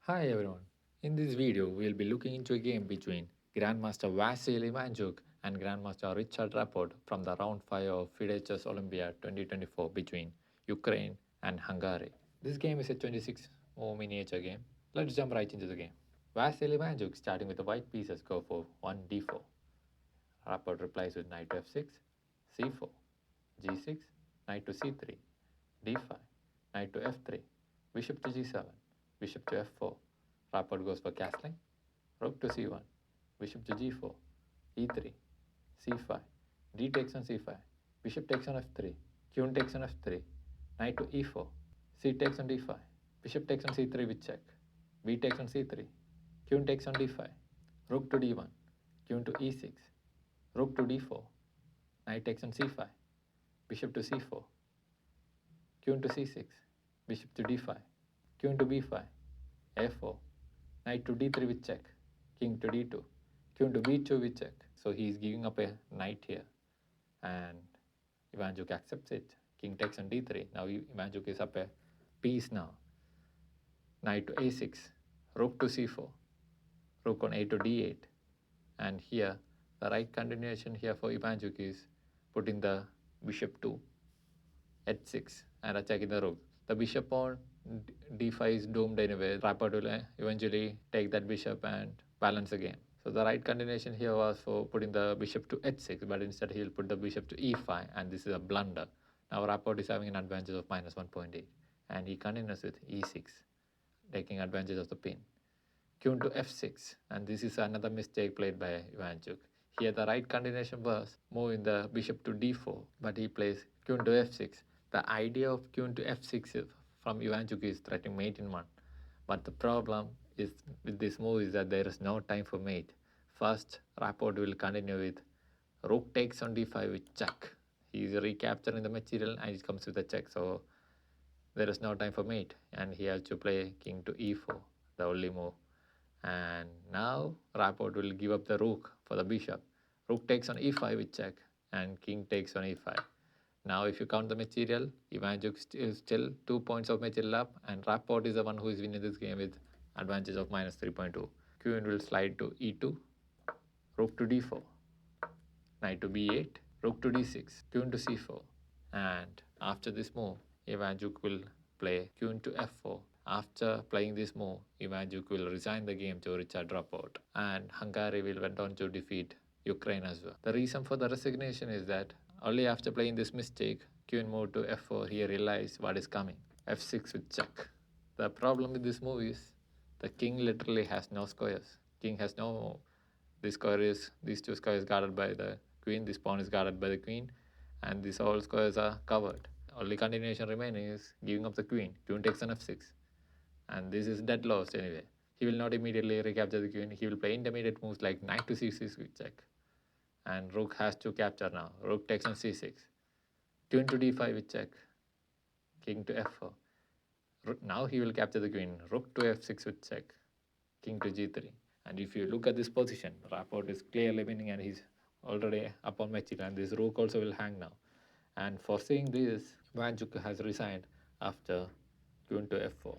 Hi everyone. In this video, we'll be looking into a game between Grandmaster Vasil Ivanchuk and Grandmaster Richard Rapport from the round 5 of FIDE Chess Olympiad 2024 between Ukraine and Hungary. This game is a 26-more miniature game. Let's jump right into the game. Vasil Ivanchuk, starting with the white pieces, go for 1d4. Rapport replies with knight to f6, c4, g6, knight to c3, d5, knight to f3, bishop to g7, bishop to f4. Rapport goes for castling, rook to c1, bishop to g4, e3, c5, d takes on c5, bishop takes on f3, queen takes on f3, knight to e4, c takes on d5, bishop takes on c3 with check, b takes on c3, queen takes on d5, rook to d1, queen to e6, rook to d4, knight takes on c5, bishop to c4, queen to c6, bishop to d5, queen to b5, a4, knight to d3 with check, king to d2, queen to b2 with check. So he is giving up a knight here, and Ivanchuk accepts it. King takes on d3. Now Ivanchuk is up a piece now. Knight to a6, rook to c4, rook on a to d8. And here, the right continuation here for Ivanchuk is putting the bishop to h6 and attacking the rook. The bishop on d5 is doomed anyway. Rapport will eventually take that bishop and balance the game. So the right continuation here was for putting the bishop to h6, but instead he'll put the bishop to e5, and this is a blunder. Now Rapport is having an advantage of minus 1.8, and he continues with e6, taking advantage of the pin. Queen to f6, and this is another mistake played by Ivanchuk. Here the right continuation was moving the bishop to d4, but he plays queen to f6. The idea of queen to f6 from Ivanchuk is threatening mate in 1. But the problem is with this move is that there is no time for mate. First, Rapport will continue with rook takes on d5 with check. He is recapturing the material and it comes with a check. So there is no time for mate, and he has to play king to e4, the only move. And now Rapport will give up the rook for the bishop. Rook takes on e5 with check, and king takes on e5. Now if you count the material, Ivanchuk is still 2 points of material up, and Rapport is the one who is winning this game with advantage of minus 3.2. Queen will slide to e2, rook to d4, knight to b8, rook to d6, queen to c4. And after this move, Ivanchuk will play queen to f4. After playing this move, Ivanchuk will resign the game to Richard Rapport, and Hungary will went on to defeat Ukraine as well. The reason for the resignation is that only after playing this mistake, queen moved to f4, he realized what is coming. f6 with check. The problem with this move is the king literally has no squares. King has no, this square is, these two squares guarded by the queen, this pawn is guarded by the queen, and these all squares are covered. Only continuation remaining is giving up the queen. Queen takes on f6. And this is dead lost anyway. He will not immediately recapture the queen. He will play intermediate moves like knight to c6 with check. And rook has to capture now. Rook takes on c6. Queen to d5 with check. King to f4. Now he will capture the queen. Rook to f6 with check. King to g3. And if you look at this position, Rapport is clearly winning and he's already up on material, and this rook also will hang now. And foreseeing this, Ivanchuk has resigned after queen to f4.